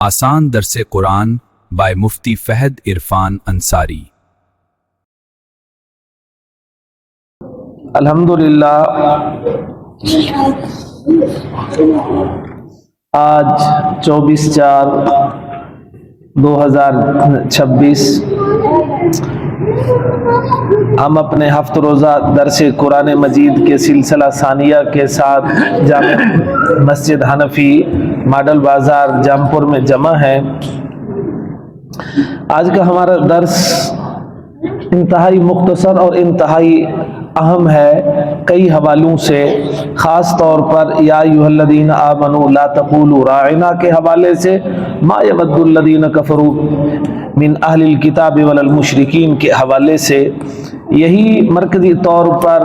آسان درس قرآن بائے مفتی فہد عرفان انصاری۔ الحمدللہ آج 24/4/2026 ہم اپنے ہفت روزہ درس قرآن مجید کے سلسلہ ثانیہ کے ساتھ جامع مسجد حنفی ماڈل بازار جامپور میں جمع ہیں۔ آج کا ہمارا درس انتہائی مختصر اور انتہائی اہم ہے کئی حوالوں سے، خاص طور پر یا ایھا الذین آمنوا لا تقولوا راعنا کے حوالے سے، ما یود الذین کفروا من اہل الکتاب ولا المشرکین کے حوالے سے۔ یہی مرکزی طور پر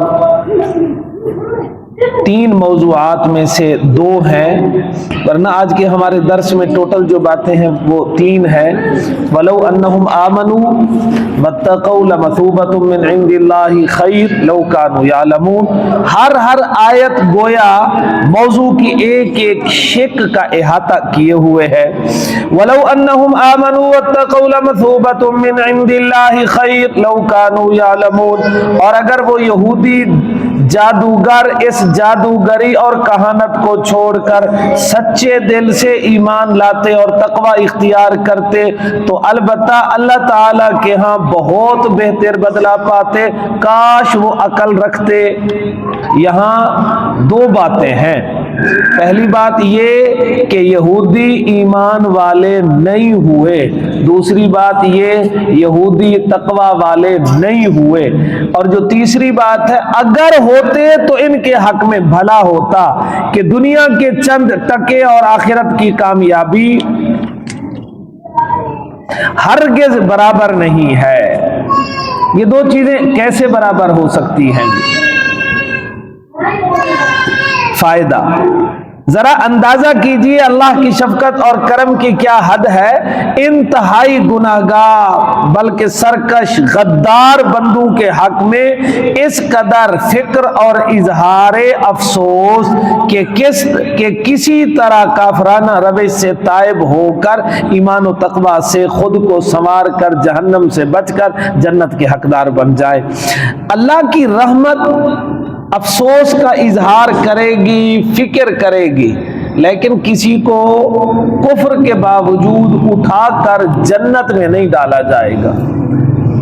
3 موضوعات میں سے 2 ہیں، ورنہ آج کے ہمارے درس میں ٹوٹل جو باتیں ہیں وہ 3 ہیں۔ وَلَوْ أَنَّهُمْ آمَنُوا وَاتَّقَوْا لَمَثُوبَةٌ مِّنْ عِندِ اللَّهِ خَيْرٌ لَوْ كَانُوا يَعْلَمُونَ۔ ہر آیت گویا موضوع کی ایک شق کا احاطہ کیے ہوئے ہے۔ وَلَوْ أَنَّهُمْ آمَنُوا وَاتَّقَوْا لَمَثُوبَةٌ مِّنْ عِندِ اللَّهِ خَيْرٌ لَوْ كَانُوا يَعْلَمُونَ۔ اور اگر وہ یہودی جادوگر اس جادوگری اور کہانت کو چھوڑ کر سچے دل سے ایمان لاتے اور تقوی اختیار کرتے تو البتہ اللہ تعالیٰ کے ہاں بہت بہتر بدلہ پاتے، کاش وہ عقل رکھتے۔ یہاں 2 باتیں ہیں۔ پہلی بات یہ کہ یہودی ایمان والے نہیں ہوئے، دوسری بات یہ یہودی تقوی والے نہیں ہوئے، اور جو تیسری بات ہے اگر ہوتے تو ان کے حق میں بھلا ہوتا کہ دنیا کے چند ٹکے اور آخرت کی کامیابی ہرگز برابر نہیں ہے۔ یہ 2 چیزیں کیسے برابر ہو سکتی ہیں؟ فائدہ ذرا اندازہ کیجئے اللہ کی شفقت اور کرم کی کیا حد ہے۔ انتہائی گناہگار بلکہ سرکش غدار بندوں کے حق میں اس قدر فکر اور اظہار افسوس کہ کسی طرح کافرانہ روش سے تائب ہو کر ایمان و تقوی سے خود کو سنوار کر جہنم سے بچ کر جنت کے حقدار بن جائے۔ اللہ کی رحمت افسوس کا اظہار کرے گی، فکر کرے گی، لیکن کسی کو کفر کے باوجود اٹھا کر جنت میں نہیں ڈالا جائے گا۔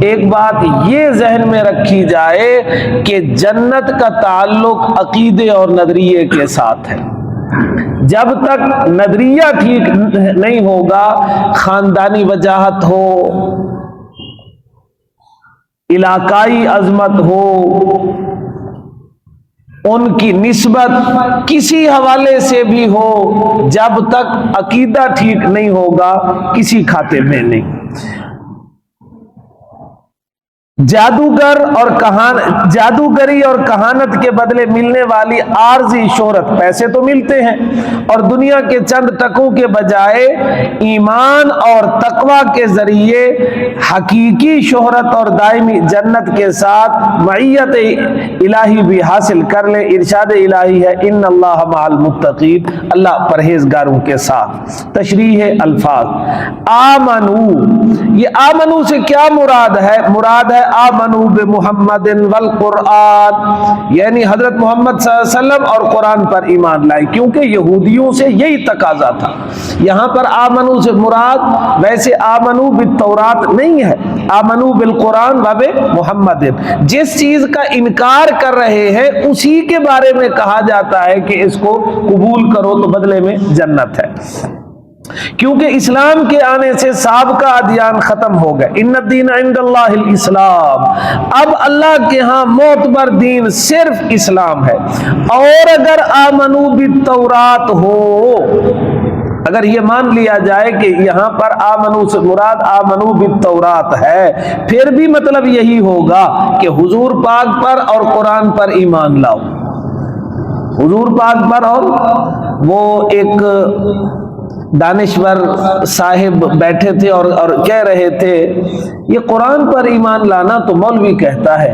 ایک بات یہ ذہن میں رکھی جائے کہ جنت کا تعلق عقیدے اور نظریے کے ساتھ ہے۔ جب تک نظریہ ٹھیک نہیں ہوگا، خاندانی وجاہت ہو، علاقائی عظمت ہو، ان کی نسبت کسی حوالے سے بھی ہو، جب تک عقیدہ ٹھیک نہیں ہوگا کسی کھاتے میں نہیں۔ جادوگری اور کہانت کے بدلے ملنے والی عارضی شہرت، پیسے تو ملتے ہیں، اور دنیا کے چند ٹکوں کے بجائے ایمان اور تقوی کے ذریعے حقیقی شہرت اور دائمی جنت کے ساتھ معیت الہی بھی حاصل کر لے۔ ارشاد الہی ہے ان اللہ مع المتقین، اللہ پرہیزگاروں کے ساتھ۔ تشریح الفاظ آمنو، یہ آمنو سے کیا مراد ہے؟ مراد ہے آمنو بمحمد والقرآن، یعنی حضرت محمد صلی اللہ علیہ وسلم اور قرآن پر ایمان لائے، کیونکہ یہودیوں سے یہی تقاضا تھا۔ یہاں پر آمنو سے مراد ویسے آمنو بالتورات نہیں ہے، آمنو بالقرآن و بمحمد۔ جس چیز کا انکار کر رہے ہیں اسی کے بارے میں کہا جاتا ہے کہ اس کو قبول کرو تو بدلے میں جنت ہے، کیونکہ اسلام کے آنے سے سابقہ ادیان ختم ہو گئے۔ ان الدین عند اللہ الاسلام، اب اللہ کے ہاں معتبر دین صرف اسلام ہے۔ اور اگر آمنو بالتورات ہو، اگر یہ مان لیا جائے کہ یہاں پر آمنو سے مراد آمنو بالتورات ہے، پھر بھی مطلب یہی ہوگا کہ حضور پاک پر اور قرآن پر ایمان لاؤ۔ حضور پاک پر، اور وہ ایک دانشور صاحب بیٹھے تھے اور کہہ رہے تھے یہ قرآن پر ایمان لانا تو مولوی کہتا ہے،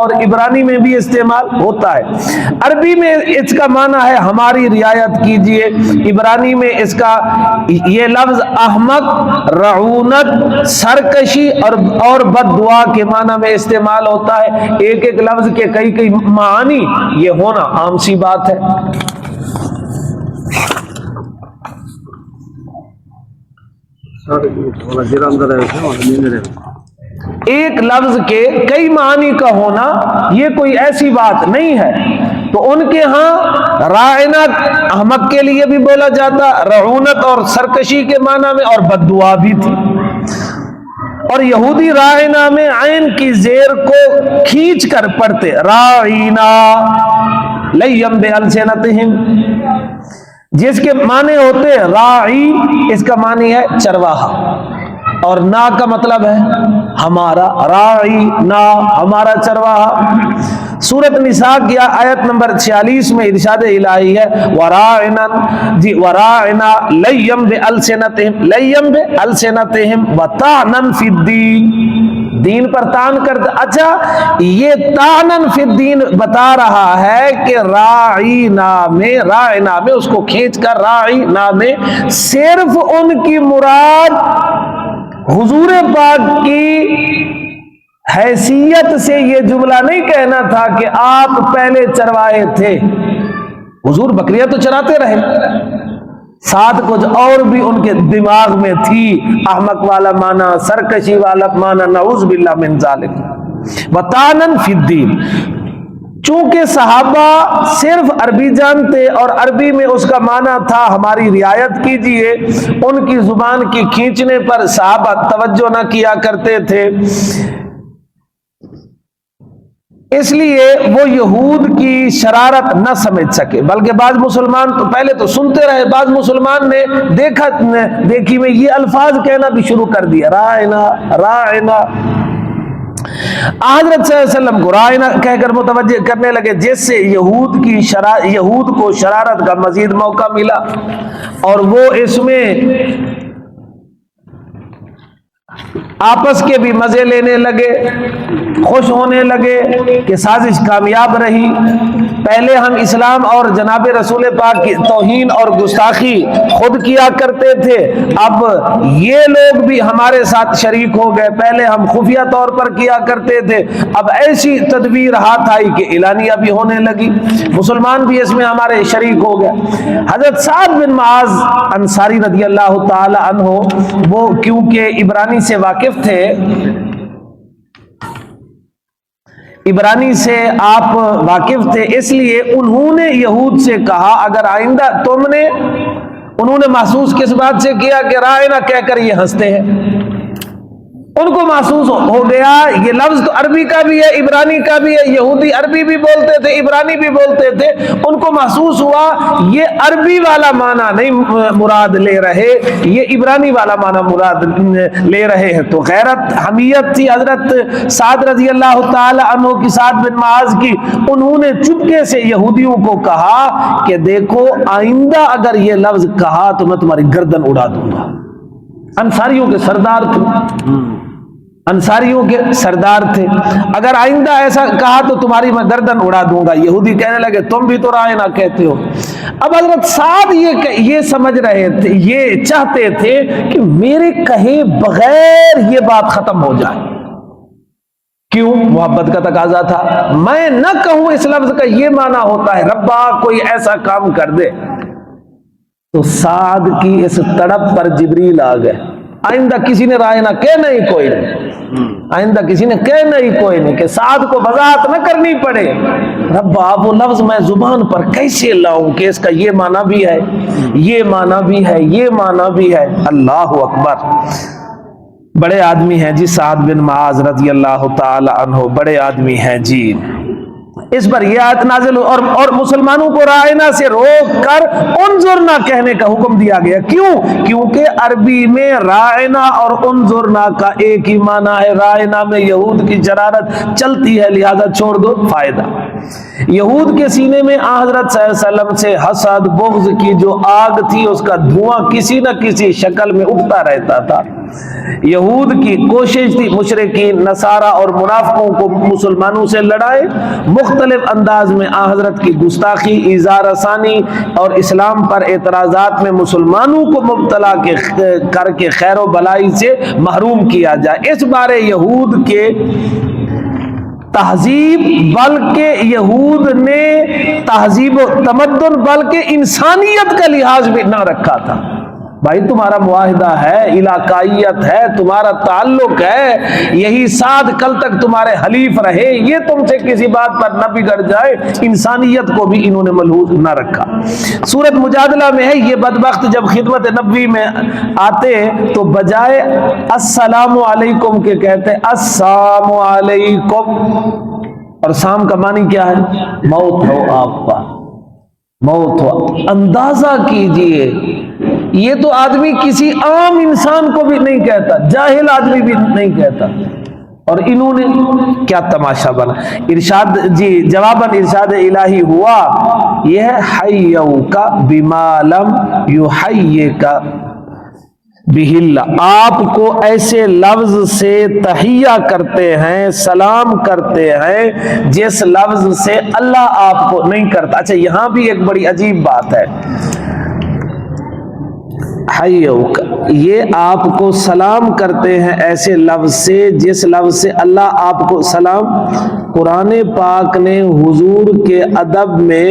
اور عبرانی میں بھی استعمال ہوتا ہے۔ عربی میں اس کا معنی ہے ہماری رعایت کیجئے، عبرانی میں اس کا یہ لفظ احمق، رعونت، سرکشی اور بد دعا کے معنی میں استعمال ہوتا ہے۔ ایک ایک لفظ کے کئی کئی معانی یہ ہونا عام سی بات ہے۔ ایک لفظ کے کئی معنی کا ہونا یہ کوئی ایسی بات نہیں ہے۔ تو ان کے ہاں راعنا احمق کے لیے بھی بولا جاتا، رعونت اور سرکشی کے معنی میں، اور بد دعا بھی تھی۔ اور یہودی راعنا میں عین کی زیر کو کھینچ کر پڑھتے، راعینا لیم بألسنتہم، جس کے معنی ہوتے راعی، اس کا معنی ہے چرواہا، اور نا کا مطلب ہے ہمارا، راعی نا ہمارا چرواہا۔ سورۃ نساء کی آیت نمبر 46 میں ارشاد الہی ہے وراعنا لیم بألسنتہم، لیم بألسنتہم وطعنن فی الدین، دین پر تان کرتے۔ اچھا، یہ طعنن فی الدین بتا رہا ہے کہ راعینا میں اس کو کھینچ کر راعینا میں صرف ان کی مراد حضور پاک کی حیثیت سے یہ جملہ نہیں کہنا تھا کہ آپ پہلے چروائے تھے، حضور بکریاں تو چراتے رہے، ساتھ کچھ اور بھی ان کے دماغ میں تھی، احمق والا معنی، سرکشی والا معنی، نعوذ باللہ من ذالک، وطعنن فی الدین۔ چونکہ صحابہ صرف عربی جانتے اور عربی میں اس کا معنی تھا ہماری رعایت کیجئے، ان کی زبان کی کھینچنے پر صحابہ توجہ نہ کیا کرتے تھے، اس لیے وہ یہود کی شرارت نہ سمجھ سکے، بلکہ بعض مسلمان تو پہلے تو سنتے رہے، بعض مسلمان نے دیکھی میں یہ الفاظ کہنا بھی شروع کر دیا، راعنا راعنا۔ حضرت صلی اللہ علیہ وسلم کو راعنا کہہ کر متوجہ کرنے لگے، جس سے یہود کو شرارت کا مزید موقع ملا، اور وہ اس میں آپس کے بھی مزے لینے لگے، خوش ہونے لگے کہ سازش کامیاب رہی۔ پہلے ہم اسلام اور جناب رسول پاک کی توہین اور گستاخی خود کیا کرتے تھے، اب یہ لوگ بھی ہمارے ساتھ شریک ہو گئے، پہلے ہم خفیہ طور پر کیا کرتے تھے، اب ایسی تدبیر ہاتھ آئی کہ اعلانیہ بھی ہونے لگی، مسلمان بھی اس میں ہمارے شریک ہو گئے۔ حضرت سعد بن معاذ انصاری رضی اللہ تعالی عنہ، وہ کیونکہ عبرانی سے واقف تھے، عبرانی سے آپ واقف تھے، اس لیے انہوں نے یہود سے کہا اگر آئندہ انہوں نے محسوس کس بات سے کیا کہ راعنا کہہ کر یہ ہنستے ہیں، ان کو محسوس ہو گیا یہ لفظ تو عربی کا بھی ہے، عبرانی کا بھی ہے، یہودی عربی بھی بولتے تھے، عبرانی بھی بولتے تھے، ان کو محسوس ہوا یہ عربی والا معنی نہیں مراد لے رہے، یہ عبرانی والا معنی مراد لے رہے ہیں۔ تو غیرت حمیت تھی حضرت سعد رضی اللہ تعالی عنہ کی، سعد بن معاذ کی، انہوں نے چپکے سے یہودیوں کو کہا کہ دیکھو آئندہ اگر یہ لفظ کہا تو میں تمہاری گردن اڑا دوں گا۔ انصاریوں کے سردار تھے، انصاریوں کے سردار تھے، اگر آئندہ ایسا کہا تو تمہاری میں گردن اڑا دوں گا۔ یہودی کہنے لگے تم بھی تو راعنا کہتے ہو۔ اب حضرت سعد یہ سمجھ رہے تھے، یہ چاہتے تھے کہ میرے کہے بغیر یہ بات ختم ہو جائے، کیوں؟ محبت کا تقاضا تھا، میں نہ کہوں اس لفظ کا یہ معنی ہوتا ہے ربا کوئی ایسا کام کر دے، تو سعد کی اس تڑپ پر جبریل آ گئے، آئندہ کسی نے راعنا کہنا ہی کوئی نہیں، آئندہ کسی نے کہنا ہی کوئی نہیں، کہ سعد کو وضاحت نہ کرنی پڑے، ربا وہ لفظ میں زبان پر کیسے لاؤں کہ اس کا یہ معنی بھی ہے، یہ معنی بھی ہے، یہ معنی بھی ہے۔ اللہ اکبر، بڑے آدمی ہیں جی سعد بن معاذ رضی اللہ تعالی عنہ، بڑے آدمی ہیں جی۔ اس پر یہ آیت نازل اور مسلمانوں کو راعنا سے روک کر انظرنا کہنے کا حکم دیا گیا، کیوں؟ کیونکہ عربی میں راعنا اور انظرنا کا ایک ہی معنی ہے، راعنا میں یہود کی شرارت چلتی ہے لہذا چھوڑ دو، فائدہ۔ یہود کے سینے میں حضرت صلی اللہ علیہ وسلم سے حسد بغض کی جو آگ تھی، اس کا دھواں کسی نہ کسی شکل میں اٹھتا رہتا تھا، یہود کی کوشش تھی مشرکین نصارہ اور منافقوں کو مسلمانوں سے لڑائے، مختلف انداز میں حضرت کی گستاخی، اظہار ثانی اور اسلام پر اعتراضات میں مسلمانوں کو مبتلا کر کے خیر و بلائی سے محروم کیا جائے۔ اس بارے یہود کے تہذیب، بلکہ یہود نے تہذیب و تمدن بلکہ انسانیت کا لحاظ بھی نہ رکھا تھا۔ بھائی تمہارا معاہدہ ہے، علاقائیت ہے، تمہارا تعلق ہے، یہی ساتھ کل تک تمہارے حلیف رہے، یہ تم سے کسی بات پر نہ بگڑ جائے، انسانیت کو بھی انہوں نے ملحوظ نہ رکھا۔ سورۃ مجادلہ میں ہے یہ بدبخت جب خدمت نبوی میں آتے تو بجائے السلام علیکم کے کہتے السلام علیکم، اور سام کا معنی کیا ہے؟ موت ہو آپ کا، موت ہو۔ اندازہ کیجئے یہ تو آدمی کسی عام انسان کو بھی نہیں کہتا، جاہل آدمی بھی نہیں کہتا، اور انہوں نے کیا تماشا بنا۔ ارشاد جواباً ارشاد الہی ہوا یہ ہے حیوک بما لم یحیک بہ اللہ، آپ کو ایسے لفظ سے تحیہ کرتے ہیں، سلام کرتے ہیں جس لفظ سے اللہ آپ کو نہیں کرتا۔ اچھا یہاں بھی ایک بڑی عجیب بات ہے، حیوک، یہ آپ کو سلام کرتے ہیں ایسے لفظ سے جس لفظ سے اللہ آپ کو سلام۔ قرآن پاک نے حضور کے ادب میں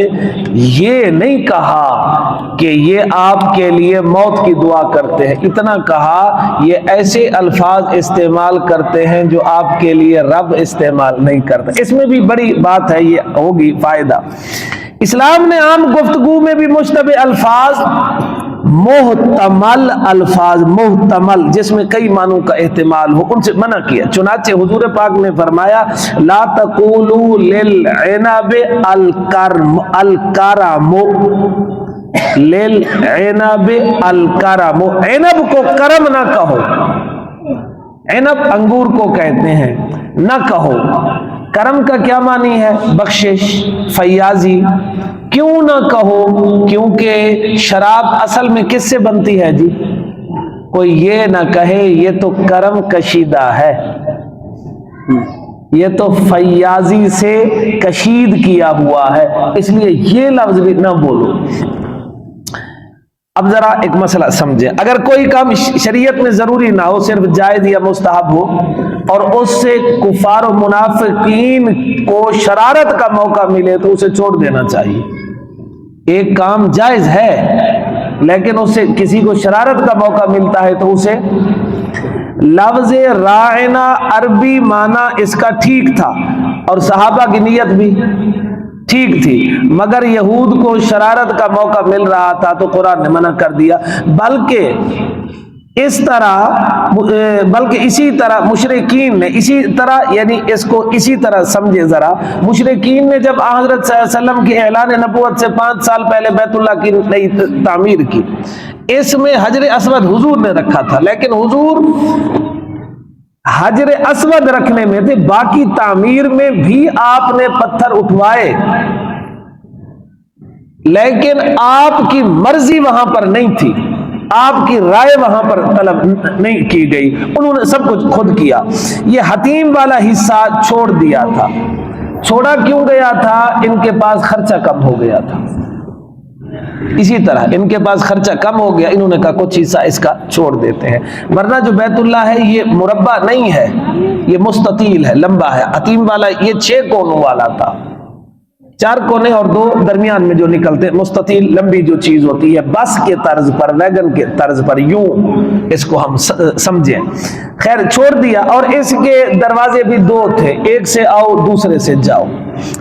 یہ نہیں کہا کہ یہ آپ کے لیے موت کی دعا کرتے ہیں، اتنا کہا یہ ایسے الفاظ استعمال کرتے ہیں جو آپ کے لیے رب استعمال نہیں کرتے۔ اس میں بھی بڑی بات ہے، یہ ہوگی فائدہ۔ اسلام نے عام گفتگو میں بھی مشتبہ الفاظ، محتمل الفاظ، محتمل جس میں کئی معنوں کا احتمال ہو، ان سے منع کیا۔ چنانچہ حضور پاک نے فرمایا لا تقولوا للعنب الکرم، للعنب الکرم، عنب کو کرم نہ کہو، عنب انگور کو کہتے ہیں، نہ کہو۔ کرم کا کیا معنی ہے؟ بخشش، فیاضی۔ کیوں نہ کہو؟ کیونکہ شراب اصل میں کس سے بنتی ہے جی؟ کوئی یہ نہ کہے یہ تو کرم کشیدہ ہے، یہ تو فیاضی سے کشید کیا ہوا ہے، اس لیے یہ لفظ بھی نہ بولو۔ اب ذرا ایک مسئلہ سمجھیں، اگر کوئی کام شریعت میں ضروری نہ ہو، صرف جائز یا مستحب ہو، اور اس سے کفار و منافقین کو شرارت کا موقع ملے تو اسے چھوڑ دینا چاہیے۔ ایک کام جائز ہے لیکن اس سے کسی کو شرارت کا موقع ملتا ہے تو اسے، لفظ راعنا عربی معنی اس کا ٹھیک تھا اور صحابہ کی نیت بھی ٹھیک تھی، مگر یہود کو شرارت کا موقع مل رہا تھا تو قرآن نے منع کر دیا۔ بلکہ اسی طرح مشرکین نے اسی طرح، یعنی اس کو اسی طرح سمجھے ذرا، مشرکین نے جب حضرت صلی اللہ علیہ وسلم کی اعلان نبوت سے 5 سال پہلے بیت اللہ کی نئی تعمیر کی، اس میں حجر اسود حضور نے رکھا تھا، لیکن حضور حجر اسود رکھنے میں تھے، باقی تعمیر میں بھی آپ نے پتھر اٹھوائے، لیکن آپ کی مرضی وہاں پر نہیں تھی، آپ کی رائے وہاں پر طلب نہیں کی گئی، انہوں نے سب کچھ خود کیا۔ یہ حتیم والا حصہ چھوڑ دیا تھا۔ چھوڑا کیوں گیا تھا؟ ان کے پاس خرچہ کم ہو گیا تھا، اسی طرح ان کے پاس خرچہ کم ہو گیا، انہوں نے کہا کچھ حصہ اس کا چھوڑ دیتے ہیں، ورنہ جو بیت اللہ ہے یہ مربع نہیں ہے، یہ مستطیل ہے، لمبا ہے۔ حتیم والا یہ 6 کونوں والا تھا، 4 کونے اور 2 درمیان میں جو نکلتے، مستطیل لمبی جو چیز ہوتی ہے، بس کے طرز پر، ویگن کے طرز پر، یوں اس کو ہم سمجھیں۔ خیر چھوڑ دیا، اور اس کے دروازے بھی 2 تھے، ایک سے آؤ دوسرے سے جاؤ،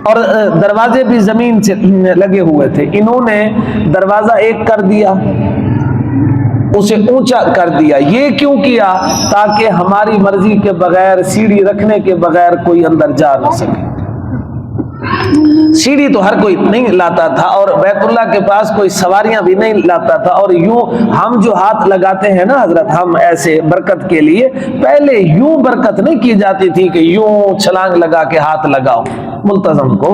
اور دروازے بھی زمین سے لگے ہوئے تھے۔ انہوں نے دروازہ ایک کر دیا، اسے اونچا کر دیا۔ یہ کیوں کیا؟ تاکہ ہماری مرضی کے بغیر، سیڑھی رکھنے کے بغیر کوئی اندر جا نہ سکے۔ سیڑھی تو ہر کوئی نہیں لاتا تھا، اور بیت اللہ کے پاس کوئی سواریاں بھی نہیں لاتا تھا، اور یوں ہم جو ہاتھ لگاتے ہیں نا حضرت، ہم ایسے برکت کے لیے، پہلے یوں برکت نہیں کی جاتی تھی کہ یوں چھلانگ لگا کے ہاتھ لگاؤ ملتزم کو،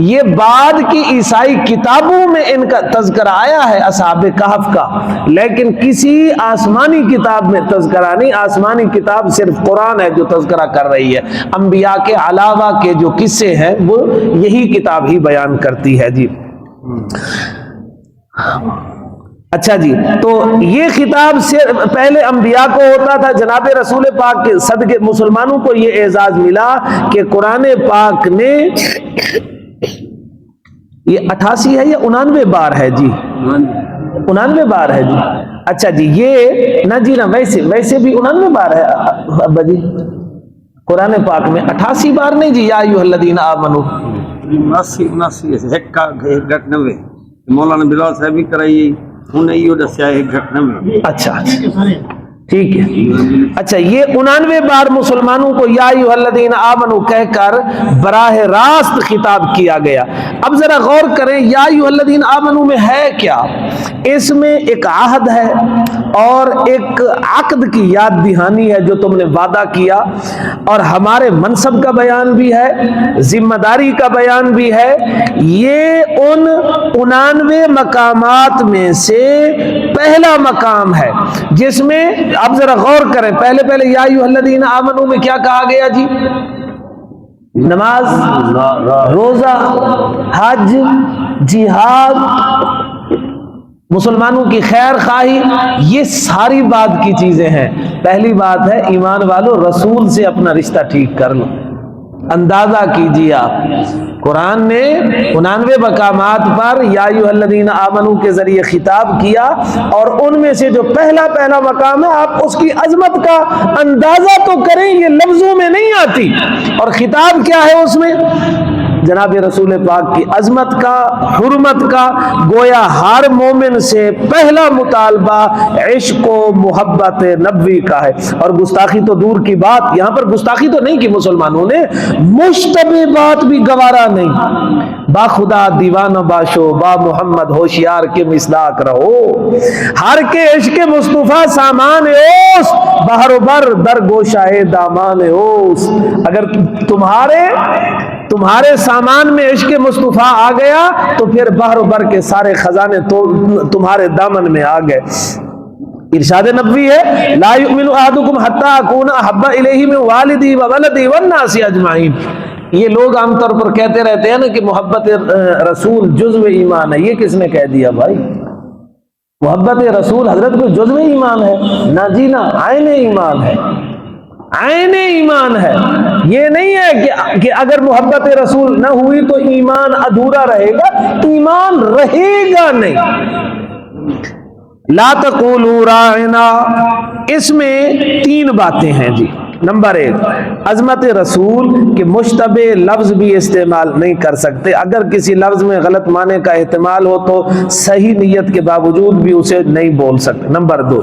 یہ بعد کی عیسائی کتابوں میں ان کا تذکرہ آیا ہے اصحاب کہف کا، لیکن کسی آسمانی کتاب میں تذکرہ نہیں۔ آسمانی کتاب صرف قرآن ہے جو تذکرہ کر رہی ہے، انبیاء کے علاوہ کے جو قصے ہیں وہ یہی کتاب ہی بیان کرتی ہے جی۔ اچھا جی، تو یہ خطاب سے پہلے انبیاء کو ہوتا تھا، جناب رسول پاک کے صدقے مسلمانوں کو یہ اعزاز ملا کہ قرآن پاک نے یہ 88 ہے یا 89 بار ہے جی؟ 89 بار ہے جی۔ اچھا جی، یہ نہ جی نہ ویسے بھی 89 بار ہے ابا جی قرآن پاک میں، 88 بار نہیں جی۔ یا ایھا الذین آمنو 79 ایک کا گھٹ 90 مولانا بلال صاحب بھی کرائی انہیں یہ دسیا ایک گھٹ 90۔ اچھا ٹھیک ہے۔ اچھا، یہ 89 بار مسلمانوں کو یا ایھا الذین آمنو کہہ کر براہ راست خطاب کیا گیا۔ اب ذرا غور کریں، یا ایھا الذین آمنو میں ہے کیا؟ اس میں ایک عہد ہے اور ایک عقد کی یاد دہانی ہے جو تم نے وعدہ کیا، اور ہمارے منصب کا بیان بھی ہے، ذمہ داری کا بیان بھی ہے۔ یہ ان 89 مقامات میں سے پہلا مقام ہے جس میں، اب ذرا غور کریں، پہلے یا ایھا الذین آمنو میں کیا کہا گیا جی؟ نماز، روزہ، حج، جہاد، مسلمانوں کی خیر خواہی، یہ ساری بات کی چیزیں ہیں۔ پہلی بات ہے ایمان والو رسول سے اپنا رشتہ ٹھیک کر لو۔ اندازہ کیجیے آپ، قرآن نے 89 مقامات پر یا ایھا الذین آمنو کے ذریعے خطاب کیا، اور ان میں سے جو پہلا مقام ہے آپ اس کی عظمت کا اندازہ تو کریں، یہ لفظوں میں نہیں آتی۔ اور خطاب کیا ہے اس میں؟ جناب رسول پاک کی عظمت کا، حرمت کا، گویا ہر مومن سے پہلا مطالبہ عشق و محبت نبوی کا ہے۔ اور گستاخی تو دور کی بات، یہاں پر گستاخی تو نہیں کی مسلمانوں نے، مشتبہ بات بھی گوارا نہیں۔ با خدا دیوانہ باشو، با محمد ہوشیار کے مصداق رہو، ہر کے عشق مصطفیٰ سامان اوس، بہر و بر در گوشائے دامان اوس۔ اگر تمہارے سامان میں عشق مصطفیٰ آ گیا تو پھر بحر و بر کے سارے خزانے تو تمہارے دامن میں آ گئے۔ ارشاد نبوی ہے، لا یؤمن احدکم حتی اکون احب الیہ من والدی و ولدی والناس اجمعین۔ یہ لوگ عام طور پر کہتے رہتے ہیں نا کہ محبت رسول جزو ایمان ہے۔ یہ کس نے کہہ دیا بھائی؟ محبت رسول حضرت کو جزو ایمان ہے؟ نہ جی نہ، عین ایمان ہے، عین ایمان ہے۔ یہ نہیں ہے کہ اگر محبت رسول نہ ہوئی تو ایمان ادھورا رہے گا، ایمان رہے گا نہیں۔ لا تقولوا راعنا، اس میں 3 باتیں ہیں جی۔ نمبر 1، عظمت رسول کے مشتبہ لفظ بھی استعمال نہیں کر سکتے، اگر کسی لفظ میں غلط معنی کا احتمال ہو تو صحیح نیت کے باوجود بھی اسے نہیں بول سکتے۔ نمبر 2،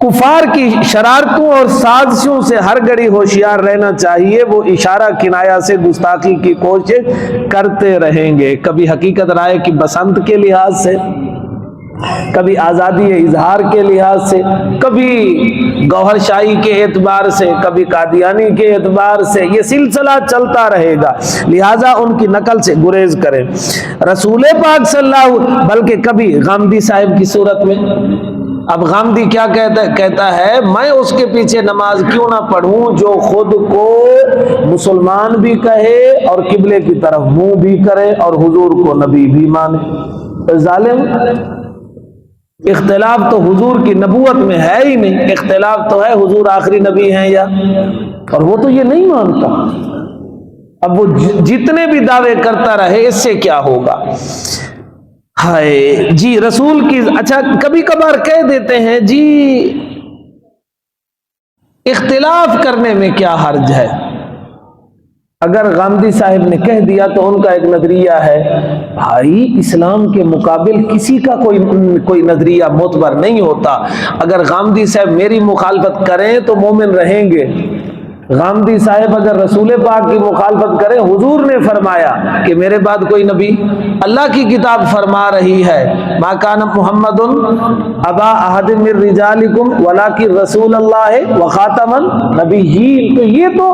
کفار کی شرارتوں اور سازشوں سے ہر گھڑی ہوشیار رہنا چاہیے، وہ اشارہ کنایا سے گستاخی کی کوشش کرتے رہیں گے، کبھی حقیقت رائے کی بسنت کے لحاظ سے، کبھی آزادی اظہار کے لحاظ سے، کبھی گوہر شاہی کے اعتبار سے، کبھی قادیانی کے اعتبار سے، یہ سلسلہ چلتا رہے گا، لہٰذا ان کی نقل سے گریز کریں۔ رسول پاک صلی اللہ، بلکہ کبھی غامدی صاحب کی صورت میں، اب غامدی کیا کہتا ہے، میں اس کے پیچھے نماز کیوں نہ پڑھوں جو خود کو مسلمان بھی کہے اور قبلے کی طرف منہ بھی کرے اور حضور کو نبی بھی مانے۔ ظالم، اختلاف تو حضور کی نبوت میں ہے ہی نہیں، اختلاف تو ہے حضور آخری نبی ہیں یا، اور وہ تو یہ نہیں مانتا۔ اب وہ جتنے بھی دعوے کرتا رہے اس سے کیا ہوگا؟ ہائے جی رسول کی، اچھا کبھی کبھار کہہ دیتے ہیں جی اختلاف کرنے میں کیا حرج ہے۔ اگر غامدی صاحب نے کہہ دیا تو ان کا ایک نظریہ ہے، بھائی اسلام کے مقابل کسی کا کوئی نظریہ معتبر نہیں ہوتا۔ اگر غامدی صاحب میری مخالفت کریں تو مومن رہیں گے، غامدی صاحب اگر رسول پاک کی مخالفت کریں، حضور نے فرمایا کہ میرے بعد کوئی نبی، اللہ کی کتاب فرما رہی ہے ما کان محمد ابا احد من رجالکم ولکن رسول اللہ وخاتم النبیین، تو یہ تو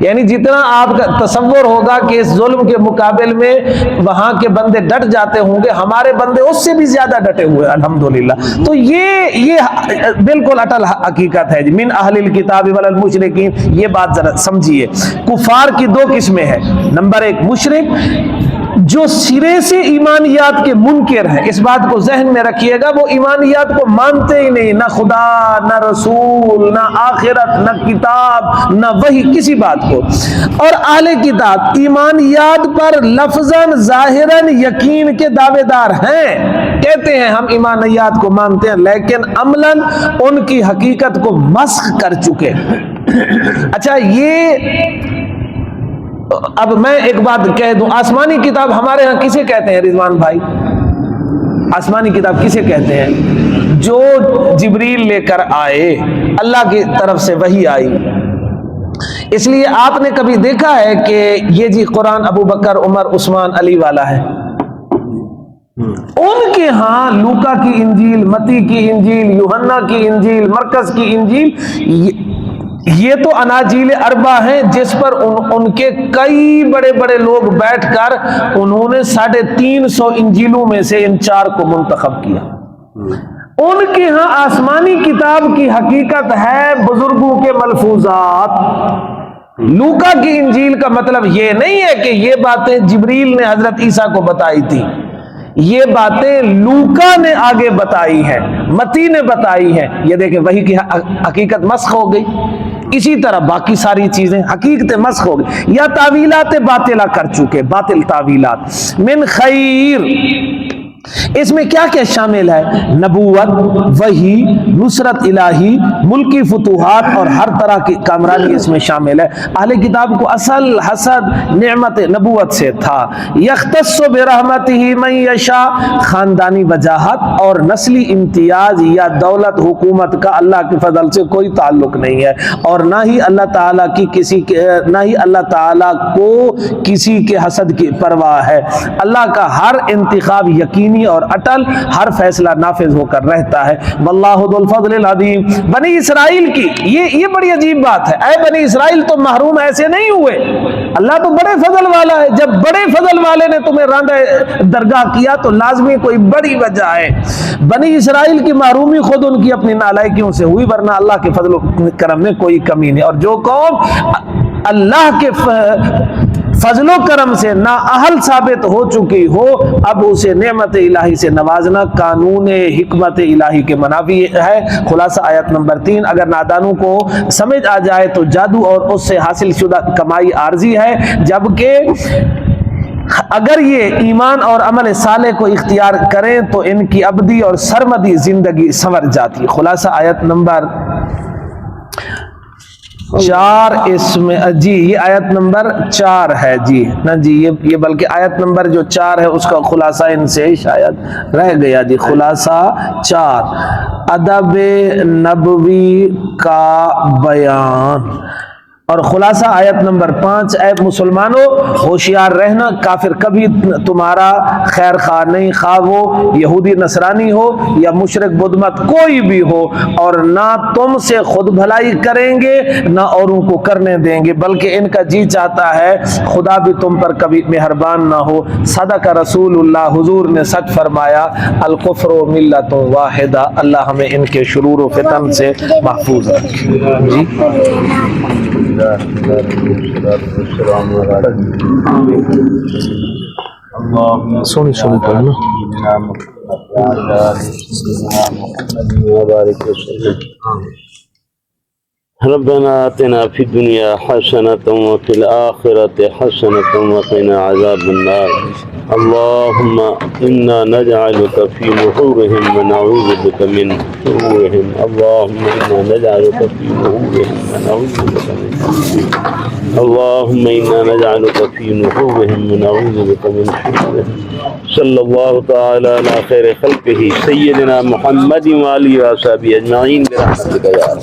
یعنی جتنا آپ کا تصور ہوگا کہ اس ظلم کے مقابل میں وہاں کے بندے ڈٹ جاتے ہوں گے، ہمارے بندے اس سے بھی زیادہ ڈٹے ہوئے الحمدللہ۔ تو یہ بالکل اٹل حقیقت ہے۔ من اہل الکتاب والمشرکین، یہ بات ذرا سمجھیے۔ کفار کی دو قسمیں ہیں، نمبر ایک مشرک جو سرے سے ایمانیات کے منکر ہیں، اس بات کو ذہن میں رکھیے گا، وہ ایمانیات کو مانتے ہی نہیں، نہ خدا، نہ رسول، نہ آخرت، نہ کتاب، نہ وحی، کسی بات کو۔ اور اہل کتاب ایمانیات پر لفظاً ظاہراً یقین کے دعوے دار ہیں، کہتے ہیں ہم ایمانیات کو مانتے ہیں، لیکن عملاً ان کی حقیقت کو مسخ کر چکے۔ اچھا، یہ اب میں ایک بات کہہ دوں، آسمانی کتاب ہمارے ہاں کسے کہتے ہیں رضوان بھائی؟ آسمانی کتاب کسے کہتے ہیں؟ جو جبریل لے کر آئے، اللہ کی طرف سے وحی آئی۔ اس لیے آپ نے کبھی دیکھا ہے کہ یہ جی قرآن ابو بکر، عمر، عثمان، علی والا ہے؟ ان کے ہاں لوکا کی انجیل، متی کی انجیل، یوحنا کی انجیل، مرکز کی انجیل، یہ تو اناجیل اربع ہیں جس پر ان کے کئی بڑے بڑے لوگ بیٹھ کر انہوں نے 350 انجیلوں میں سے ان 4 کو منتخب کیا۔ ان کے ہاں آسمانی کتاب کی حقیقت ہے بزرگوں کے ملفوظات۔ لوکا کی انجیل کا مطلب یہ نہیں ہے کہ یہ باتیں جبریل نے حضرت عیسیٰ کو بتائی تھی، یہ باتیں لوکا نے آگے بتائی ہیں، متی نے بتائی ہیں۔ یہ دیکھیں وحی کی حقیقت مسخ ہو گئی۔ اسی طرح باقی ساری چیزیں حقیقتیں مسخ ہو گئی یا تعویلات باطلہ کر چکے، باطل تعویلات۔ من خیر، اس میں کیا کیا شامل ہے؟ نبوت، وحی، نصرت الہی، ملکی فتوحات اور ہر طرح کی کامرانی اس میں شامل ہے۔ اہل کتاب کو اصل حسد نعمت نبوت سے تھا۔ یختص برحمتہ من یشاء، خاندانی وجاہت اور نسلی امتیاز یا دولت حکومت کا اللہ کے فضل سے کوئی تعلق نہیں ہے، اور نہ ہی اللہ تعالیٰ کو کسی کے حسد کی پرواہ ہے۔ اللہ کا ہر انتخاب یقینی اور اٹل، ہر فیصلہ نافذ ہو کر رہتا ہے۔ واللہ ذو الفضل العظیم۔ بنی اسرائیل کی یہ بڑی عجیب بات ہے، اے بنی اسرائیل تم محروم ایسے نہیں ہوئے، اللہ تو بڑے فضل والا ہے۔ جب بڑے فضل والے نے تمہیں راندہ درگاہ کیا تو لازمی کوئی بڑی وجہ ہے۔ بنی اسرائیل کی محرومی خود ان کی اپنی نالائکیوں سے ہوئی، ورنہ اللہ کے فضل و کرم میں کوئی کمی نہیں۔ اور جو قوم اللہ کے فضل و کرم سے نااہل ثابت ہو چکی ہو، اب اسے نعمت الہی سے نوازنا قانون حکمت الہی کے منافی ہے۔ خلاصہ آیت نمبر 3، اگر نادانوں کو سمجھ آ جائے تو جادو اور اس سے حاصل شدہ کمائی عارضی ہے، جبکہ اگر یہ ایمان اور عمل صالح کو اختیار کریں تو ان کی ابدی اور سرمدی زندگی سنور جاتی۔ خلاصہ آیت نمبر 4، اس میں جی یہ آیت نمبر 4 ہے جی نا جی، یہ بلکہ آیت نمبر جو 4 ہے اس کا خلاصہ ان سے شاید رہ گیا جی۔ خلاصہ 4، ادب نبوی کا بیان۔ اور خلاصہ آیت نمبر 5، اے مسلمانوں ہوشیار رہنا، کافر کبھی تمہارا خیر خواہ نہیں، خواہ وہ یہودی نصرانی ہو یا مشرک بدھ مت کوئی بھی ہو، اور نہ تم سے خود بھلائی کریں گے نہ اوروں کو کرنے دیں گے، بلکہ ان کا جی چاہتا ہے خدا بھی تم پر کبھی مہربان نہ ہو۔ صدق رسول اللہ، حضور نے سچ فرمایا، الکفر ملت واحدہ۔ اللہ ہمیں ان کے شرور و فتن سے محفوظ رکھے جی۔ سونی پڑھنا۔ ربنا آتنا في الدنيا حسنة وفي الآخرة حسنة وقنا عذاب النار اللهم إنا نجعلك في نحورهم ونعوذ بك من شرورهم اللهم إنا نجعلك في نحورهم ونعوذ بك من شرورهم اللهم إنا نجعلك في نحورهم ونعوذ بك من شرورهم صلى الله تعالى على خير خلقه سيدنا محمد وآله وصحبه أجمعين برحمتك يا رب۔